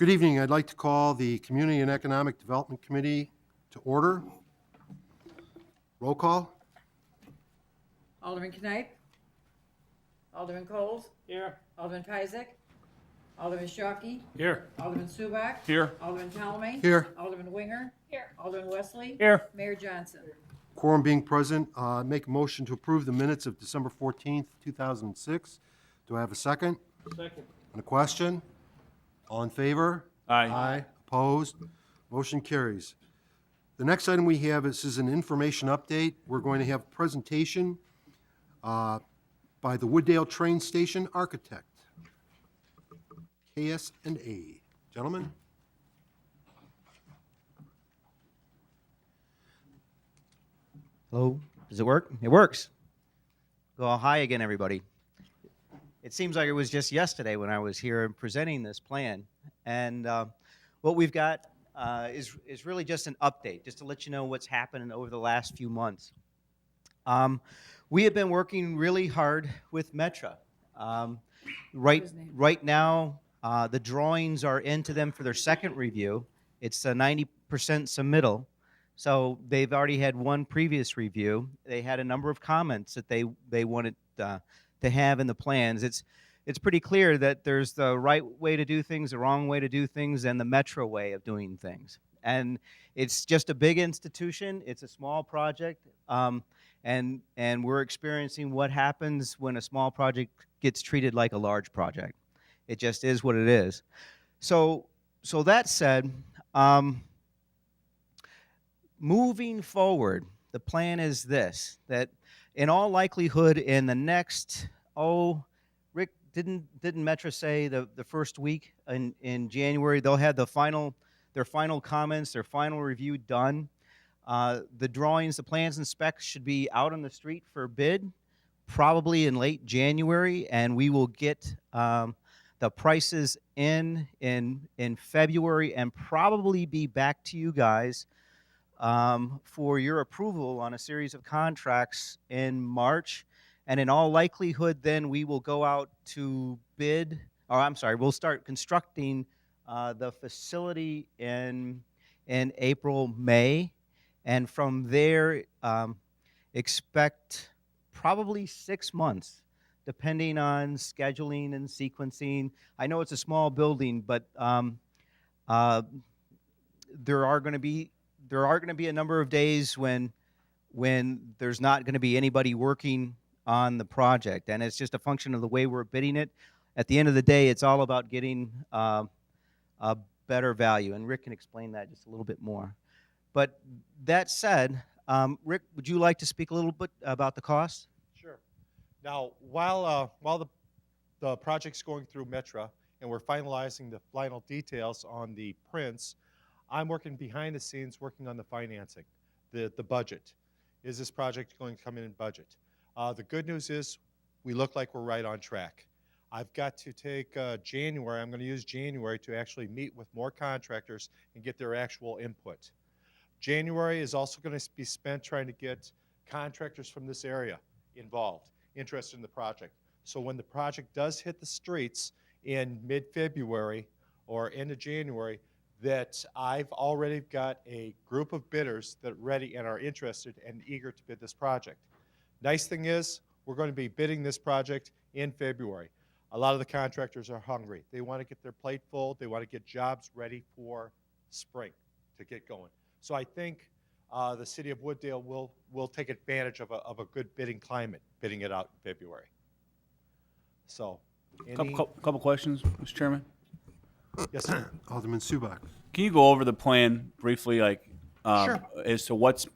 Good evening. I'd like to call the Community and Economic Development Committee to order. Roll call. Alderman Knipe. Alderman Coles. Here. Alderman Pizek. Alderman Shockey. Here. Alderman Subak. Here. Alderman Talme. Here. Alderman Winger. Here. Alderman Wesley. Here. Mayor Johnson. Quorum being present, make a motion to approve the minutes of December 14th, 2006. Do I have a second? Second. And a question? All in favor? Aye. Opposed? Motion carries. The next item we have is an information update. We're going to have a presentation by the Wooddale Train Station Architect, KS&A. Gentlemen? Hello, does it work? It works. Well, hi again, everybody. It seems like it was just yesterday when I was here presenting this plan. And what we've got is really just an update, just to let you know what's happened over the last few months. We have been working really hard with Metra. Right now, the drawings are into them for their second review. It's a 90% submittal. So they've already had one previous review. They had a number of comments that they wanted to have in the plans. It's pretty clear that there's the right way to do things, the wrong way to do things, and the Metra way of doing things. And it's just a big institution. It's a small project, and we're experiencing what happens when a small project gets treated like a large project. It just is what it is. So that said, moving forward, the plan is this, that in all likelihood in the next, Rick, didn't Metra say the first week in January, they'll have their final comments, their final review done. The drawings, the plans and specs should be out on the street for bid, probably in late January, and we will get the prices in February and probably be back to you guys for your approval on a series of contracts in March. And in all likelihood, then we will go out to bid, we'll start constructing the facility in April, May. And from there, expect probably 6 months, depending on scheduling and sequencing. I know it's a small building, but there are going to be a number of days when there's not going to be anybody working on the project, and it's just a function of the way we're bidding it. At the end of the day, it's all about getting a better value, and Rick can explain that just a little bit more. But that said, Rick, would you like to speak a little bit about the cost? Sure. Now, while the project's going through Metra and we're finalizing the final details on the prints, I'm working behind the scenes, working on the financing, the budget. Is this project going to come in budget? The good news is we look like we're right on track. I've got to take January, I'm going to use January to actually meet with more contractors and get their actual input. January is also going to be spent trying to get contractors from this area involved, interested in the project. So when the project does hit the streets in mid-February or end of January, that I've already got a group of bidders that are ready and are interested and eager to bid this project. Nice thing is, we're going to be bidding this project in February. A lot of the contractors are hungry. They want to get their plate full. They want to get jobs ready for spring to get going. So I think the city of Wooddale will take advantage of a good bidding climate, bidding it out in February. So, Couple questions, Mr. Chairman. Yes, sir. Alderman Subak. Can you go over the plan briefly, like Sure. as to what's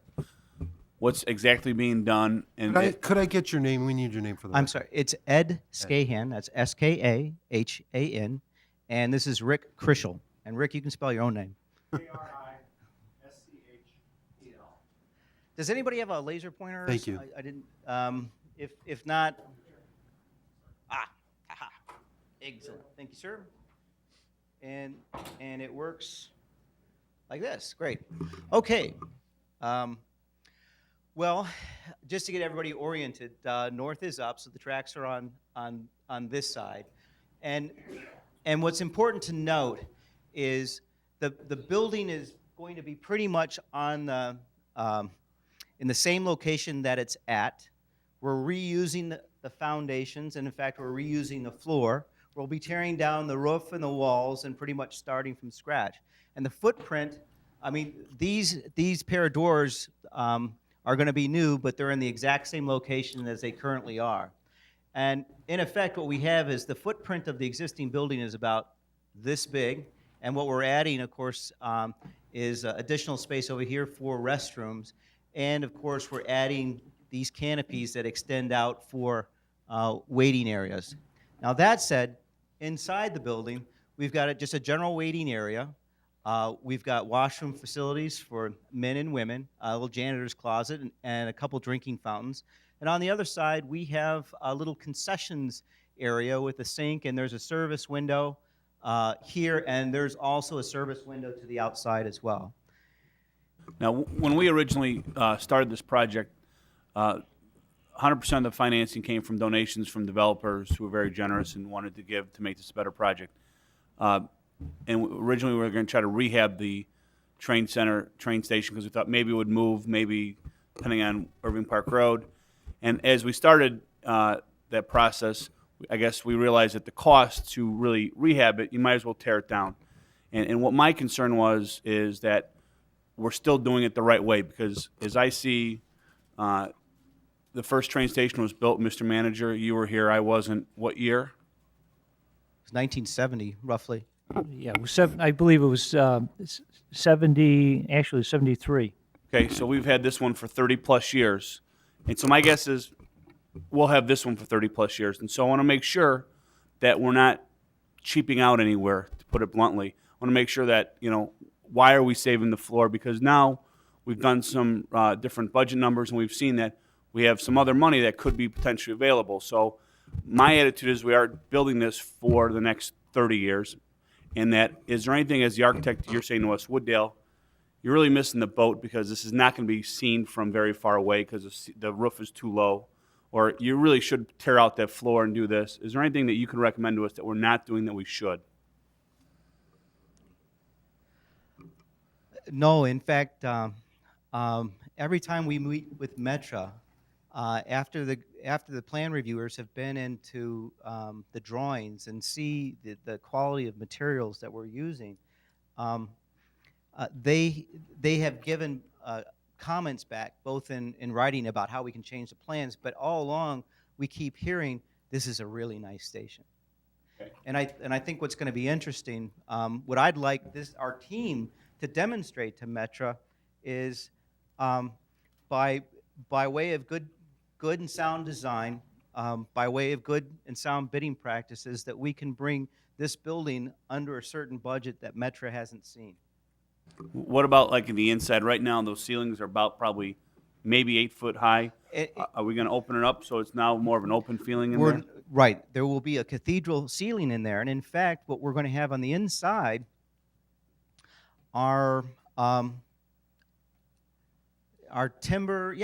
exactly being done? And Could I get your name? We need your name for the I'm record. sorry, it's Ed Skahan, that's Skahan, and this is Rick Krischel. And Rick, you can spell your own name. K-R-I-S-C-H-E-L. Does anybody have a laser pointer? Thank you. I didn't. If not, excellent. Thank you, sir. And it works like this. Great. Okay. Well, just to get everybody oriented, north is up, so the tracks are on this side, and what's important to note is the building is going to be pretty much on the in the same location that it's at. We're reusing the foundations, and in fact, we're reusing the floor. We'll be tearing down the roof and the walls and pretty much starting from scratch. And the footprint, I mean, these pair of doors are going to be new, but they're in the exact same location as they currently are. And in effect, what we have is the footprint of the existing building is about this big, and what we're adding, of course, is additional space over here for restrooms, and of course, we're adding these canopies that extend out for waiting areas. Now, that said, inside the building, we've got just a general waiting area. We've got washroom facilities for men and women, a little janitor's closet, and a couple drinking fountains. And on the other side, we have a little concessions area with a sink, and there's a service window here, and there's also a service window to the outside as well. Now, when we originally started this project, 100% of the financing came from donations from developers who were very generous and wanted to give to make this a better project. And originally we were going to try to rehab the train station because we thought maybe it would move, maybe depending on Irving Park Road. And as we started that process, I guess we realized that the cost to really rehab it, you might as well tear it down. And what my concern is that we're still doing it the right way, because as I see, the first train station was built, Mr. Manager, you were here, I wasn't. What year? It's 1970, roughly. Yeah, it was I believe it was 70, actually 73. Okay, so we've had this one for 30 plus years. And so my guess is we'll have this one for 30 plus years. And so I want to make sure that we're not cheaping out anywhere, to put it bluntly. I want to make sure that, why are we saving the floor? Because now we've done some different budget numbers, and we've seen that we have some other money that could be potentially available. So my attitude is we are building this for the next 30 years. And that, is there anything, as the architect, you're saying to us, Wooddale, you're really missing the boat because this is not going to be seen from very far away because the roof is too low, or you really should tear out that floor and do this. Is there anything that you can recommend to us that we're not doing that we should? No, in fact, every time we meet with Metra, after the plan reviewers have been into the drawings and see the quality of materials that we're using, they have given comments back, both in writing about how we can change the plans, but all along we keep hearing this is a really nice station. Okay. And I think what's going to be interesting, what I'd like our team to demonstrate to Metra is by way of good and sound design, by way of good and sound bidding practices, that we can bring this building under a certain budget that Metra hasn't seen. What about like in the inside? Right now, those ceilings are about probably maybe 8 foot high. Are we going to open it up so it's now more of an open feeling in there? Right. There will be a cathedral ceiling in there. And in fact, what we're going to have on the inside are timber,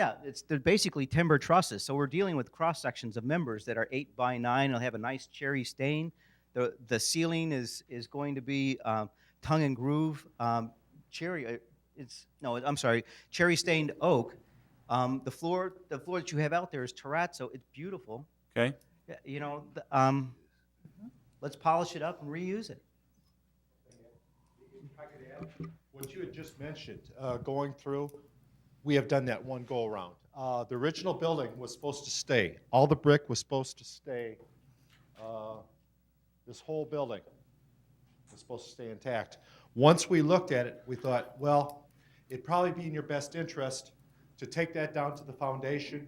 they're basically timber trusses. So we're dealing with cross sections of members that are 8 by 9. It'll have a nice cherry stain. The ceiling is going to be tongue and groove cherry stained oak. The floor that you have out there is terrazzo. It's beautiful. Okay. Let's polish it up and reuse it. If I could add, what you had just mentioned, going through, we have done that one go around. The original building was supposed to stay. All the brick was supposed to stay. This whole building was supposed to stay intact. Once we looked at it, we thought, well, it'd probably be in your best interest to take that down to the foundation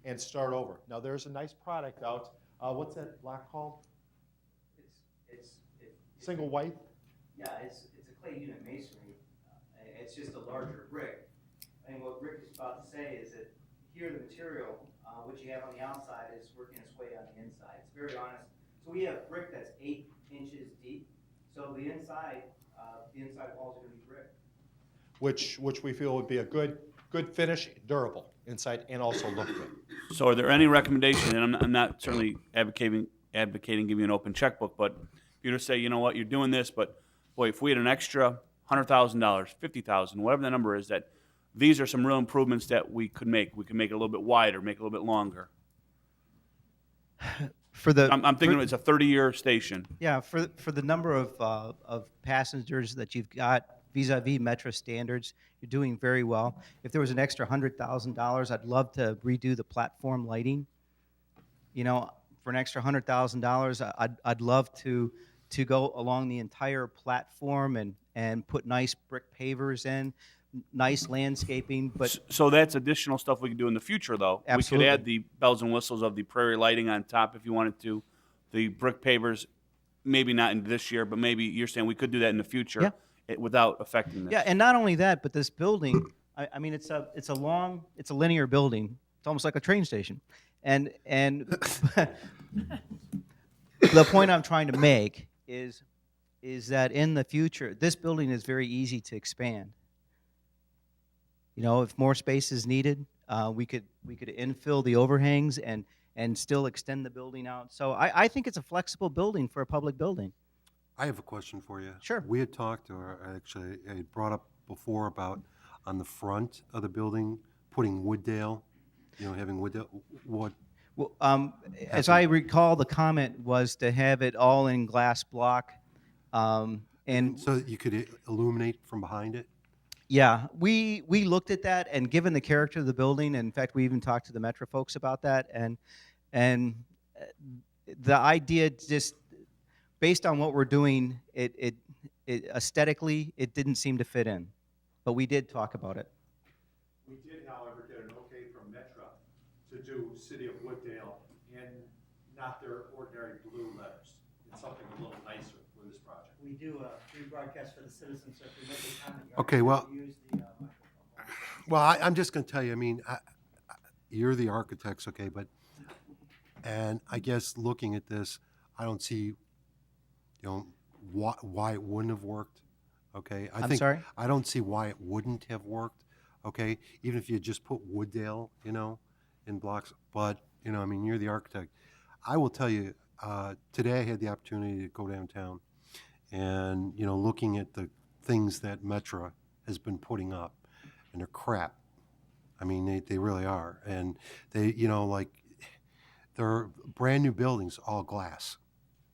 and start over. Now, there's a nice product out. What's that block called? It's Single white? Yeah, it's a clay unit masonry. It's just a larger brick. And what Rick is about to say is that here the material, which you have on the outside, is working its way on the inside. It's very honest. So we have brick that's 8 inches deep. So the inside walls are going to be brick. Which we feel would be a good finish, durable inside, and also look good. So are there any recommendations, and I'm not certainly advocating giving you an open checkbook, but you just say, you know what, you're doing this, but boy, if we had an extra $100,000, $50,000, whatever the number is, that these are some real improvements that we could make. We could make it a little bit wider, make it a little bit longer. For the I'm thinking for- it's a 30-year station. Yeah, for the number of passengers that you've got vis-a-vis Metro standards, you're doing very well. If there was an extra $100,000, I'd love to redo the platform lighting. You know, for an extra $100,000, I'd love to go along the entire platform and put nice brick pavers in, nice landscaping. But So that's additional stuff we could do in the future, though. Absolutely. We could add the bells and whistles of the prairie lighting on top if you wanted to. The brick pavers, maybe not in this year, but maybe you're saying we could do that in the future Yeah. without affecting this. yeah, and not only that, but this building, I mean, it's a linear building. It's almost like a train station, and the point I'm trying to make is that in the future, this building is very easy to expand. You know, if more space is needed, we could infill the overhangs and still extend the building out. So I think it's a flexible building for a public building. I have a question for you. Sure. We had talked, or actually, I had brought up before about on the front of the building, putting Wooddale, having Wooddale, what, Well, as I recall, the comment was to have it all in glass block. And so that you could illuminate from behind it? yeah, we looked at that, and given the character of the building, and in fact, we even talked to the Metro folks about that, and the idea just based on what we're doing, it aesthetically, it didn't seem to fit in, but we did talk about it. We did, however, get an okay from Metra to do City of Wooddale in not their ordinary blue letters. It's something a little nicer for this project. We do a free broadcast for the citizens, so if we make a comment, you Okay, well- have to use the microphone. Well, I'm just going to tell you, I mean, you're the architects, okay, and I guess looking at this, I don't see, why it wouldn't have worked, okay? I'm sorry? I don't see why it wouldn't have worked, okay? Even if you just put Wooddale, in blocks, but, I mean, you're the architect. I will tell you, today I had the opportunity to go downtown and, looking at the things that Metra has been putting up, and they're crap. I mean, they really are. And they, like, they're brand new buildings, all glass,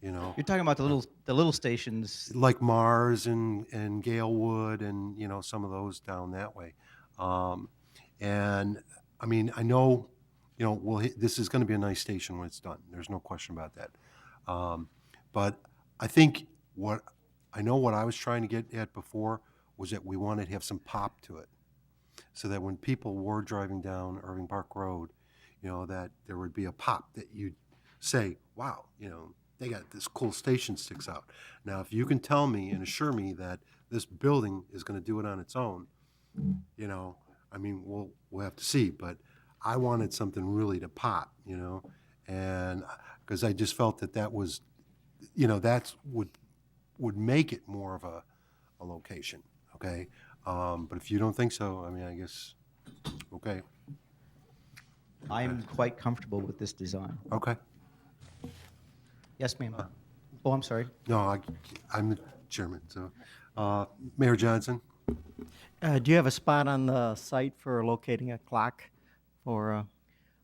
You're talking about the little stations. like Mars and Galewood and, some of those down that way. And I mean, I know, this is going to be a nice station when it's done. There's no question about that. But I think what I was trying to get at before was that we wanted to have some pop to it, so that when people were driving down Irving Park Road, that there would be a pop that you'd say, wow, they got this cool station sticks out. Now, if you can tell me and assure me that this building is going to do it on its own, I mean, we'll have to see. But I wanted something really to pop, and because I just felt that was, that's would make it more of a location, okay? But if you don't think so, I mean, I guess, okay, I'm quite comfortable with this design. okay. Yes, ma'am. Oh, I'm sorry. No, I'm the chairman, so, Mayor Johnson? Do you have a spot on the site for locating a clock for,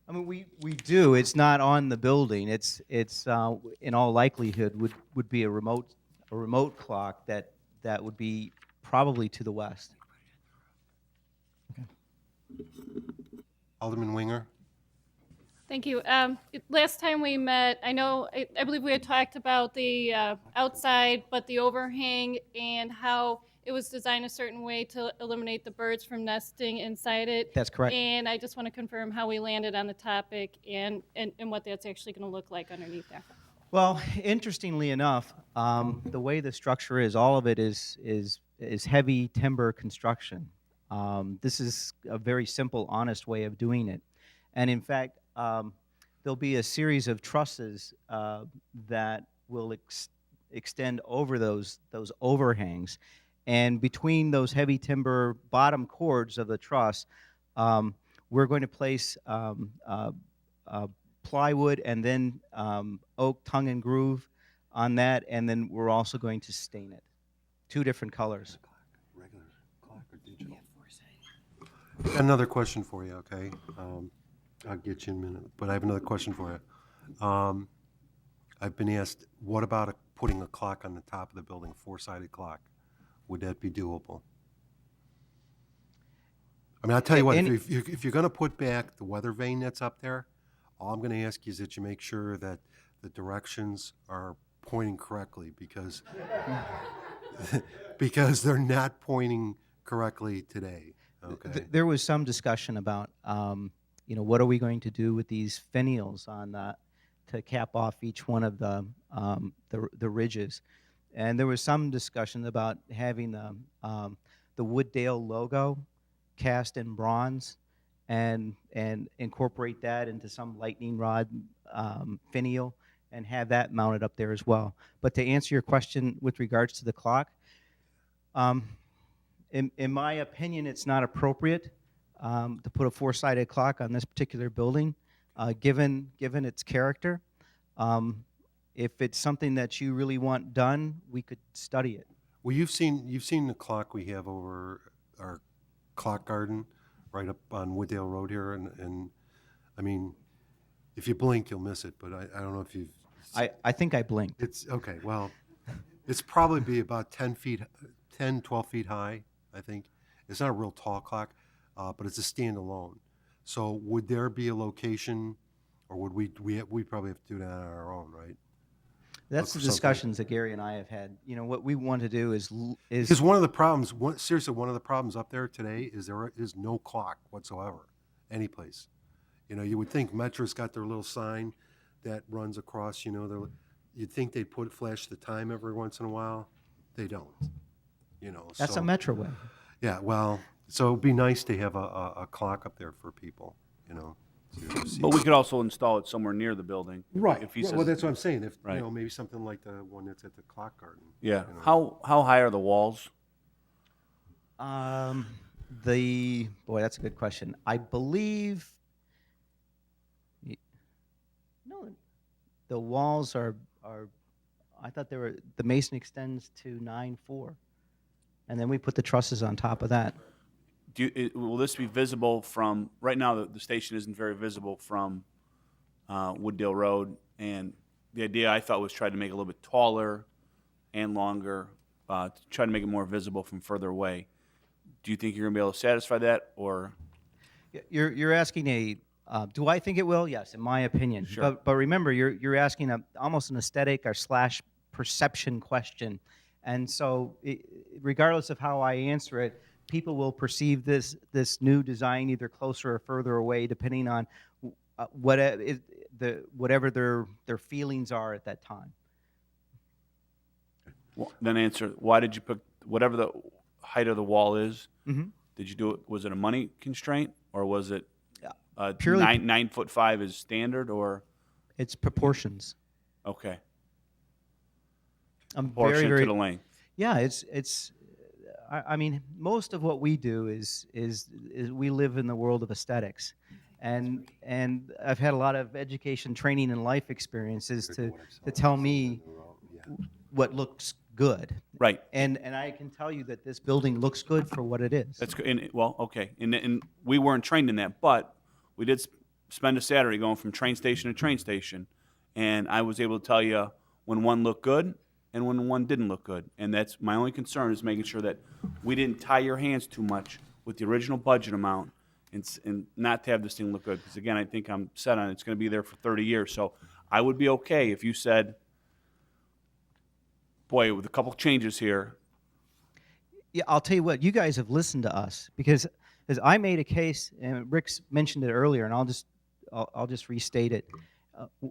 I mean, we do. It's not on the building. It's in all likelihood would be a remote clock that would be probably to the west. Alderman Winger? Thank you. Last time we met, I believe we had talked about the outside, but the overhang and how it was designed a certain way to eliminate the birds from nesting inside it. That's correct. And I just want to confirm how we landed on the topic and what that's actually going to look like underneath there. Well, interestingly enough, the way the structure is, all of it is heavy timber construction. This is a very simple, honest way of doing it. And in fact, there'll be a series of trusses that will extend over those overhangs. And between those heavy timber bottom cords of the truss, we're going to place plywood and then oak tongue and groove on that, and then we're also going to stain it two different colors. Regular clock or digital? Another question for you, okay? I'll get you in a minute, but I have another question for you. I've been asked, what about putting a clock on the top of the building, a four-sided clock? Would that be doable? I mean, I'll tell you what, if you're going to put back the weather vane that's up there, all I'm going to ask you is that you make sure that the directions are pointing correctly, because because they're not pointing correctly today. Okay. There was some discussion about, what are we going to do with these finials on to cap off each one of the ridges, and there was some discussion about having the Wooddale logo cast in bronze, and incorporate that into some lightning rod finial, and have that mounted up there as well. But to answer your question with regards to the clock, in my opinion, it's not appropriate to put a four-sided clock on this particular building, given its character. If it's something that you really want done, we could study it. Well, you've seen the clock we have over our clock garden right up on Wooddale Road here, and I mean, if you blink, you'll miss it, but I don't know if you've... I think I blinked. It's, okay, well, it's probably be about 12 feet high, I think. It's not a real tall clock, but it's a standalone. So would there be a location, or would we probably have to do that on our own, right? That's the Look for something. discussions that Gary and I have had. What we want to do is Because one of the problems, seriously, one of the problems up there today is there is no clock whatsoever, anyplace. You would think Metro's got their little sign that runs across, you'd think they'd flash the time every once in a while. They don't, that's so, a Metro way. Yeah, well, so it'd be nice to have a clock up there for people, to see. But we could also install it somewhere near the building. Right, If he well, says, that's what I'm saying, if, Right. maybe something like the one that's at the clock garden. yeah. you know. How high are the walls? Boy, that's a good question. I believe, no, the walls are. I thought the mason extends to 9'4", and then we put the trusses on top of that. Will this be visible from, right now the station isn't very visible from Wooddale Road, and the idea I thought was try to make it a little bit taller and longer, to try to make it more visible from further away. Do you think you're going to be able to satisfy that, or? You're asking do I think it will? Yes, in my opinion. Sure. But remember, you're asking almost an aesthetic or / perception question, and so regardless of how I answer it, people will perceive this new design either closer or further away, depending on whatever their feelings are at that time. Well, then answer, why did you pick, whatever the height of the wall is, Mm-hmm. did you do it, was it a money constraint, or was it Purely- 9'5" is standard, or? It's proportions. Okay. I'm Proportionate very to the length. Yeah, it's. I mean, most of what we do is we live in the world of aesthetics, and I've had a lot of education, training, and life experiences to tell me what looks good. Right. And I can tell you that this building looks good for what it is. That's good. Well, okay. And we weren't trained in that, but we did spend a Saturday going from train station to train station, and I was able to tell you when one looked good and when one didn't look good. And that's my only concern, is making sure that we didn't tie your hands too much with the original budget amount, and not to have this thing look good. Because again, I think I'm set on it's going to be there for 30 years. So I would be okay if you said, boy, with a couple changes here. Yeah, I'll tell you what. You guys have listened to us, because as I made a case, and Rick's mentioned it earlier, and I'll just restate it.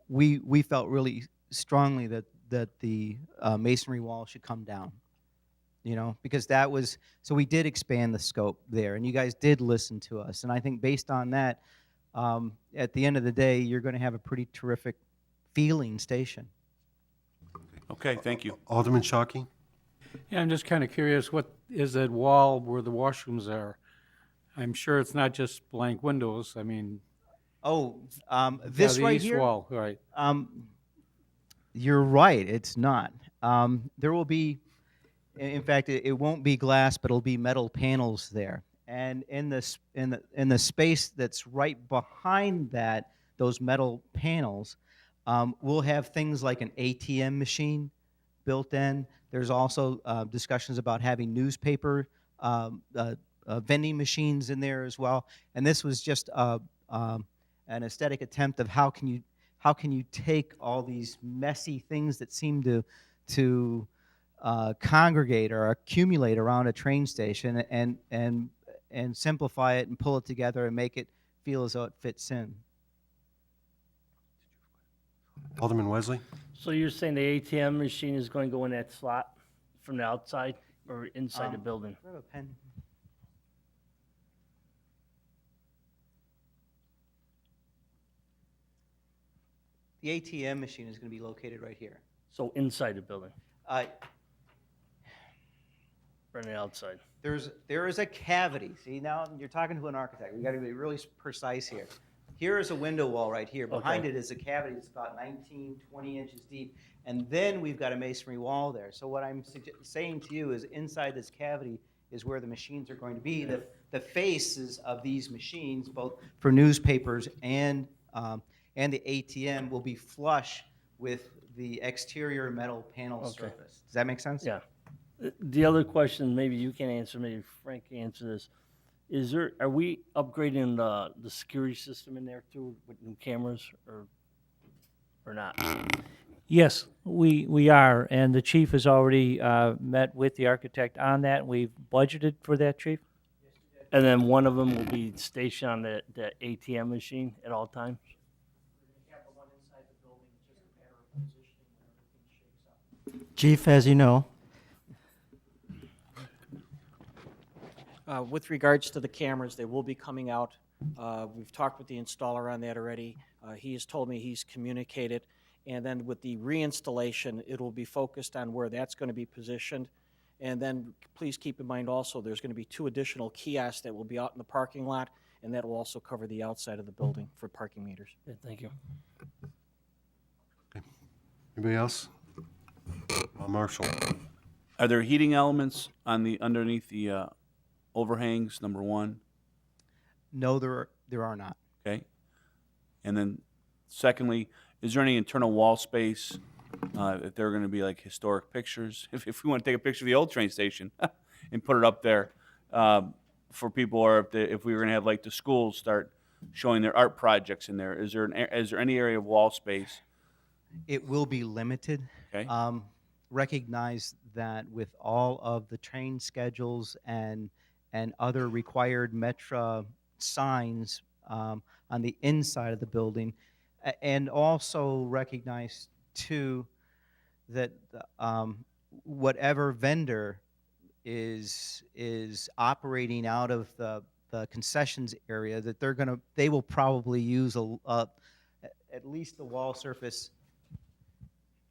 We felt really strongly that the masonry wall should come down. Because that was, so we did expand the scope there, and you guys did listen to us. And I think based on that, at the end of the day, you're going to have a pretty terrific feeling station. Okay, thank you. Alderman Shockey? Yeah, I'm just kind of curious, what is that wall where the washrooms are? I'm sure it's not just blank windows. I mean, This the right east here. wall, right? You're right. It's not. There will be, In fact, it won't be glass, but it'll be metal panels there. And in the space that's right behind that, those metal panels, we'll have things like an ATM machine built in. There's also discussions about having newspaper vending machines in there as well. And this was just an aesthetic attempt of how can you take all these messy things that seem to congregate or accumulate around a train station and simplify it and pull it together and make it feel as though it fits in. Alderman Wesley? So you're saying the ATM machine is going to go in that slot from the outside or inside the building? Do I have a pen? The ATM machine is going to be located right here. So inside the building, Uh, or on the outside? there is a cavity. See, now you're talking to an architect. We got to be really precise here. Here is a window wall right here. Behind Okay. it is a cavity that's about 19, 20 inches deep. And then we've got a masonry wall there. So what I'm saying to you is inside this cavity is where the machines are going to be. The faces of these machines, both for newspapers and the ATM, will be flush with the exterior metal panel Okay. surface. Does that make sense? Yeah. The other question, maybe you can answer, maybe Frank can answer this. Are we upgrading the security system in there too with new cameras or not? Yes, we are, and the chief has already met with the architect on that. We've budgeted for that, chief. And then one of them will be stationed on the ATM machine at all times? Chief, as you know, With regards to the cameras, they will be coming out. We've talked with the installer on that already. He has told me he's communicated. And then with the reinstallation, it will be focused on where that's going to be positioned. And then please keep in mind also, there's going to be 2 additional kiosks that will be out in the parking lot, and that will also cover the outside of the building for parking meters. Yeah, thank you. Anybody else? Marshall? Are there heating elements on the underneath the overhangs? Number one. No, there are not. Okay. And then, secondly, is there any internal wall space? If there are going to be like historic pictures, if we want to take a picture of the old train station and put it up there for people, or if we were going to have like the schools start showing their art projects in there, is there any area of wall space? It will be limited. Okay. Recognize that with all of the train schedules and other required Metra signs on the inside of the building, and also recognize too that whatever vendor is operating out of the concessions area, that they will probably use at least the wall surface.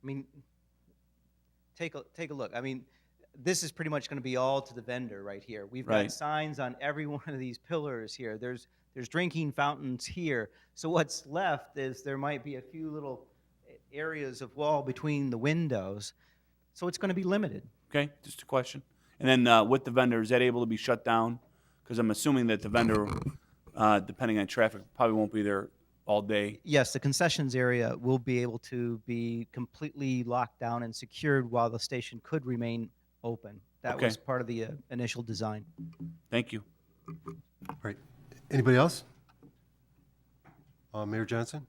I mean, take a look. I mean, this is pretty much going to be all to the vendor right here. We've got Right. signs on every one of these pillars here. There's drinking fountains here. So what's left is there might be a few little areas of wall between the windows. So it's going to be limited. Okay, just a question. And then with the vendor, is that able to be shut down? Because I'm assuming that the vendor, depending on traffic, probably won't be there all day. Yes, the concessions area will be able to be completely locked down and secured while the station could remain open. That Okay. was part of the initial design. Thank you. Right. Anybody else? Mayor Johnson?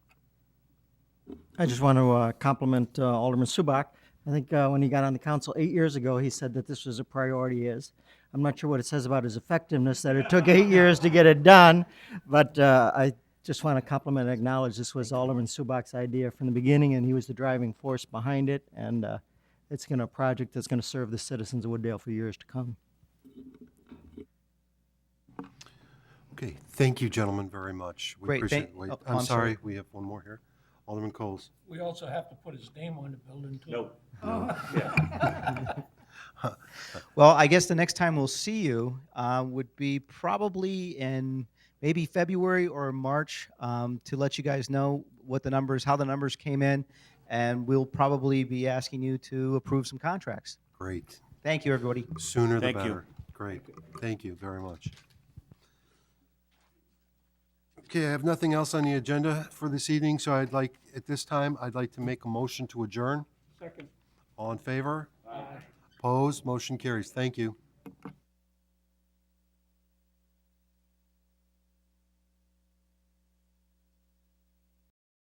I just want to compliment Alderman Subak. I think when he got on the council 8 years ago, he said that this was a priority. I'm not sure what it says about his effectiveness, that it took 8 years to get it done, but I just want to compliment and acknowledge this was Alderman Subak's idea from the beginning, and he was the driving force behind it, and it's a project that's going to serve the citizens of Wooddale for years to come. Okay, thank you, gentlemen, very much. We Great, appreciate thank- it. Wait, oh, I'm I'm sorry. sorry, we have one more here. Alderman Coles. We also have to put his name on the building too. Nope. Well, I guess the next time we'll see you would be probably in maybe February or March to let you guys know how the numbers came in, and we'll probably be asking you to approve some contracts. Great. Thank you, everybody. Sooner the Thank you. better. Great. Thank you very much. Okay, I have nothing else on the agenda for this evening, so at this time, I'd like to make a motion to adjourn. Second. All in favor? Opposed? Motion carries. Thank you.